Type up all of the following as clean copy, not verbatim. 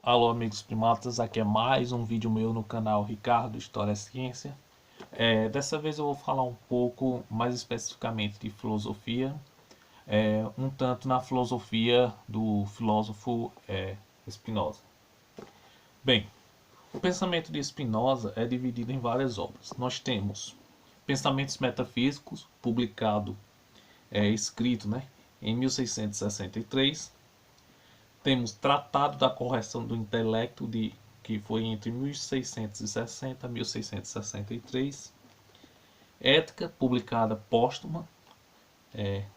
Alô amigos primatas, aqui é mais um vídeo meu no canal Ricardo História Ciência. Dessa vez eu vou falar um pouco mais especificamente de filosofia, um tanto na filosofia do filósofo Spinoza. Bem, o pensamento de Spinoza é dividido em várias obras. Nós temos Pensamentos Metafísicos, escrito em 1663. Temos Tratado da Correção do Intelecto, que foi entre 1660 e 1663. Ética, publicada póstuma,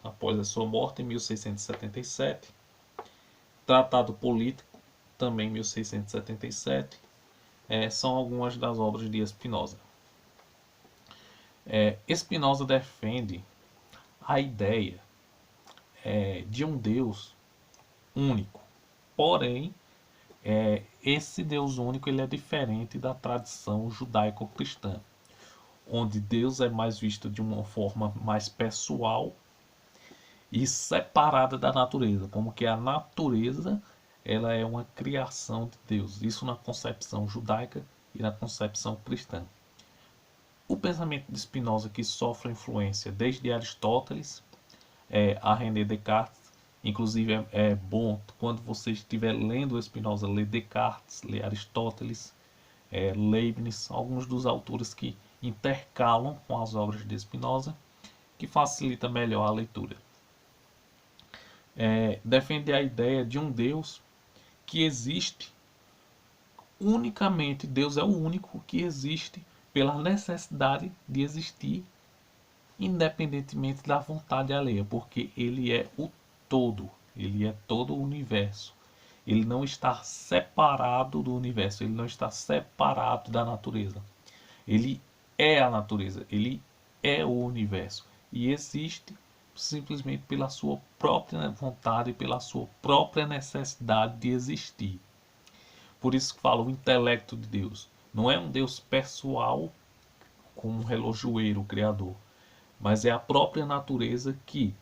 após a sua morte, em 1677. Tratado Político, também em 1677. São algumas das obras de Spinoza. Spinoza defende a ideia de um Deus único. Porém, esse Deus único ele é diferente da tradição judaico-cristã, onde Deus é mais visto de uma forma mais pessoal e separada da natureza, como que a natureza ela é uma criação de Deus. Isso na concepção judaica e na concepção cristã. O pensamento de Spinoza, que sofre influência desde Aristóteles a René Descartes. Inclusive é bom, quando você estiver lendo Spinoza, ler Descartes, ler Aristóteles, Leibniz, alguns dos autores que intercalam com as obras de Spinoza, que facilita melhor a leitura. Defende a ideia de um Deus que existe unicamente. Deus é o único que existe pela necessidade de existir, independentemente da vontade alheia, porque ele é o todo, ele é todo o universo. Ele não está separado do universo, ele não está separado da natureza. Ele é a natureza, ele é o universo e existe simplesmente pela sua própria vontade e pela sua própria necessidade de existir. Por isso que fala o intelecto de Deus. Não é um Deus pessoal como um relojoeiro criador, mas é a própria natureza que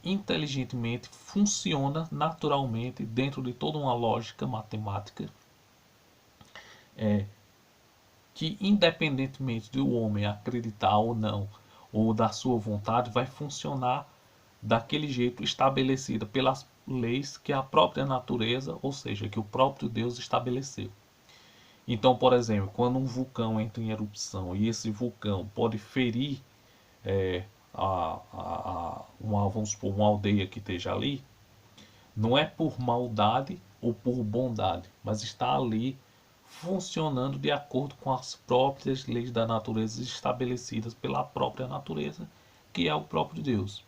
inteligentemente funciona naturalmente dentro de toda uma lógica matemática, que independentemente do homem acreditar ou não, ou da sua vontade, vai funcionar daquele jeito estabelecido pelas leis que a própria natureza, ou seja, que o próprio Deus estabeleceu. Então, por exemplo, quando um vulcão entra em erupção e esse vulcão pode ferir vamos supor, uma aldeia que esteja ali, não é por maldade ou por bondade, mas está ali funcionando de acordo com as próprias leis da natureza estabelecidas pela própria natureza, que é o próprio Deus.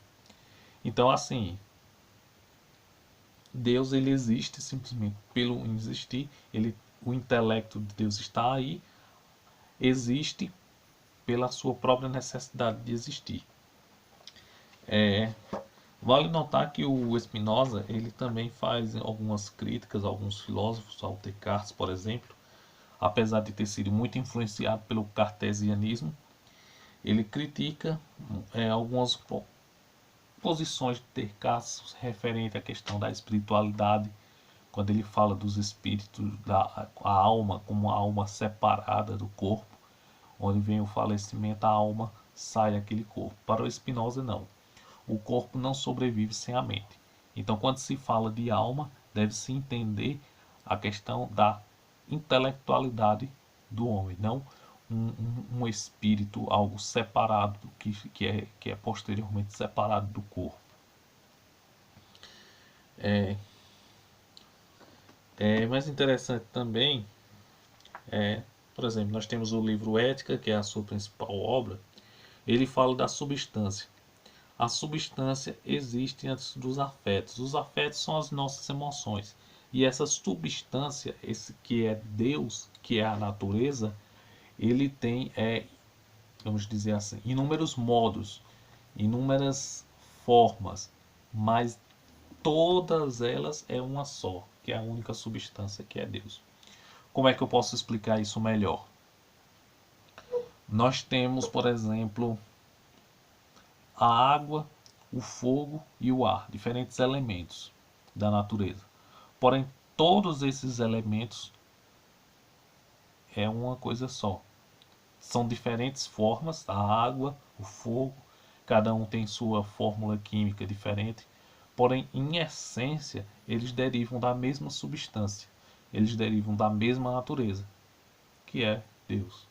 Então, assim, Deus ele existe simplesmente pelo existir, o intelecto de Deus está aí, existe pela sua própria necessidade de existir. Vale notar que o Spinoza ele também faz algumas críticas a alguns filósofos, ao Descartes, por exemplo. Apesar de ter sido muito influenciado pelo cartesianismo, ele critica algumas posições de Descartes referente à questão da espiritualidade, quando ele fala dos espíritos, a alma como uma alma separada do corpo, onde vem o falecimento, a alma sai daquele corpo. Para o Spinoza, não. O corpo não sobrevive sem a mente. Então, quando se fala de alma, deve-se entender a questão da intelectualidade do homem, não um espírito, algo separado, que é posteriormente separado do corpo. Mais interessante também, por exemplo, nós temos o livro Ética, que é a sua principal obra. Ele fala da substância. A substância existe antes dos afetos. Os afetos são as nossas emoções. E essa substância, esse que é Deus, que é a natureza, ele tem, vamos dizer assim, inúmeros modos, inúmeras formas, mas todas elas é uma só, que é a única substância, que é Deus. Como é que eu posso explicar isso melhor? Nós temos, por exemplo, a água, o fogo e o ar, diferentes elementos da natureza. Porém, todos esses elementos é uma coisa só. São diferentes formas, a água, o fogo, cada um tem sua fórmula química diferente, porém, em essência, eles derivam da mesma substância, eles derivam da mesma natureza, que é Deus.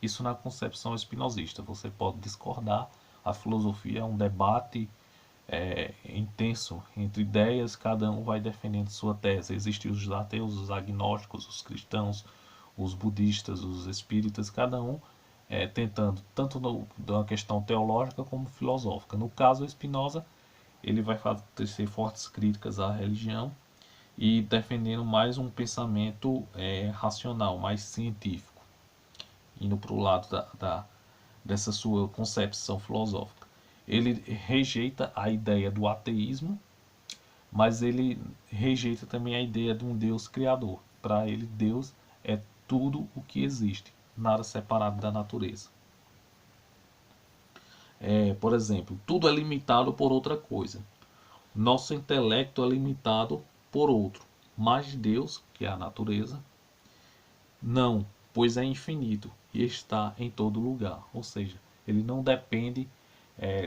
Isso na concepção espinosista. Você pode discordar, a filosofia é um debate intenso entre ideias, cada um vai defendendo sua tese. Existem os ateus, os agnósticos, os cristãos, os budistas, os espíritas, cada um tentando, tanto na questão teológica como filosófica. No caso, Spinoza, ele vai fazer fortes críticas à religião e defendendo mais um pensamento racional, mais científico, indo para o lado dessa sua concepção filosófica. Ele rejeita a ideia do ateísmo, mas ele rejeita também a ideia de um Deus criador. Para ele, Deus é tudo o que existe, nada separado da natureza. Por exemplo, tudo é limitado por outra coisa. Nosso intelecto é limitado por outro. Mas Deus, que é a natureza, não, pois é infinito e está em todo lugar. Ou seja, ele não depende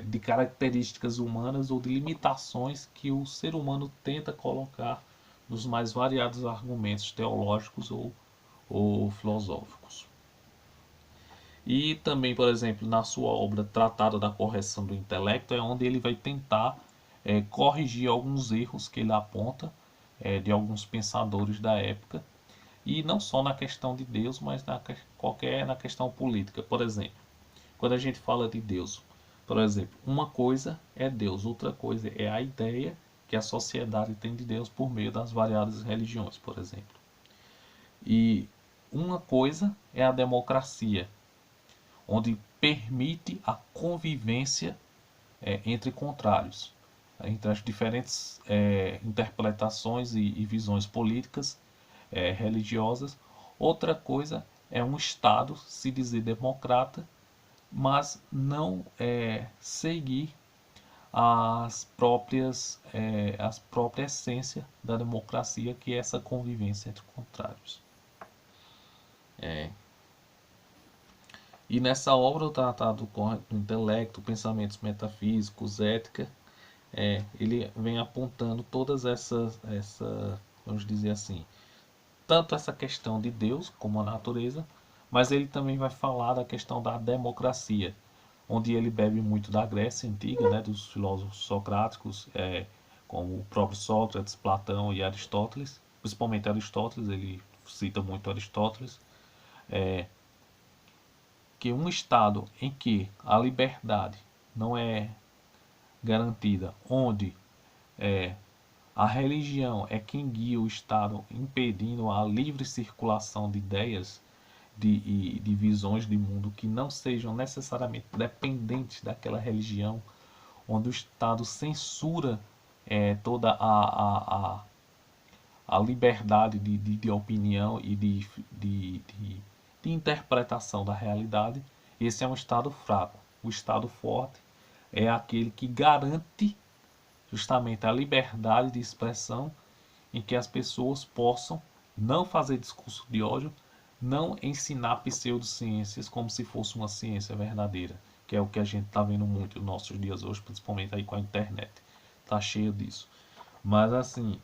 de características humanas ou de limitações que o ser humano tenta colocar nos mais variados argumentos teológicos ou filosóficos. E também, por exemplo, na sua obra Tratado da Correção do Intelecto, é onde ele vai tentar corrigir alguns erros que ele aponta de alguns pensadores da época, e não só na questão de Deus, mas na questão política. Por exemplo, quando a gente fala de Deus, por exemplo, uma coisa é Deus, outra coisa é a ideia que a sociedade tem de Deus por meio das variadas religiões, por exemplo. E uma coisa é a democracia, onde permite a convivência entre contrários, entre as diferentes interpretações e visões políticas, religiosas. Outra coisa é um Estado se dizer democrata, mas não seguir a própria essência da democracia, que é essa convivência entre contrários. E nessa obra, o Tratado do Intelecto, Pensamentos Metafísicos, Ética, ele vem apontando todas vamos dizer assim, tanto essa questão de Deus como a natureza, mas ele também vai falar da questão da democracia, onde ele bebe muito da Grécia Antiga, né, dos filósofos socráticos, como o próprio Sócrates, Platão e Aristóteles, principalmente Aristóteles, ele cita muito Aristóteles, que um Estado em que a liberdade não é garantida, onde a religião é quem guia o Estado, impedindo a livre circulação de ideias de visões de mundo que não sejam necessariamente dependentes daquela religião, onde o Estado censura toda a liberdade de opinião e de interpretação da realidade. Esse é um Estado fraco. O Estado forte é aquele que garante justamente a liberdade de expressão, em que as pessoas possam não fazer discurso de ódio, não ensinar pseudociências como se fosse uma ciência verdadeira, que é o que a gente está vendo muito nos nossos dias hoje, principalmente aí com a internet. Está cheio disso. Mas assim,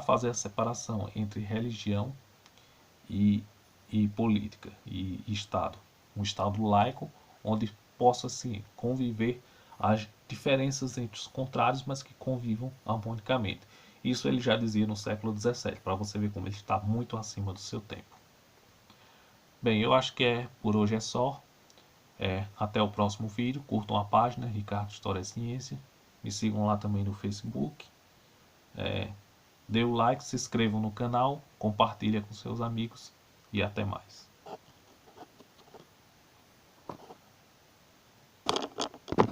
fazer a separação entre religião e política e Estado. Um Estado laico, onde possa assim, conviver as diferenças entre os contrários, mas que convivam harmonicamente. Isso ele já dizia no século XVII, para você ver como ele está muito acima do seu tempo. Bem, eu acho que por hoje é só. Até o próximo vídeo. Curtam a página Ricardo História e Ciência. Me sigam lá também no Facebook. Dê o like, se inscrevam no canal, compartilhem com seus amigos e até mais.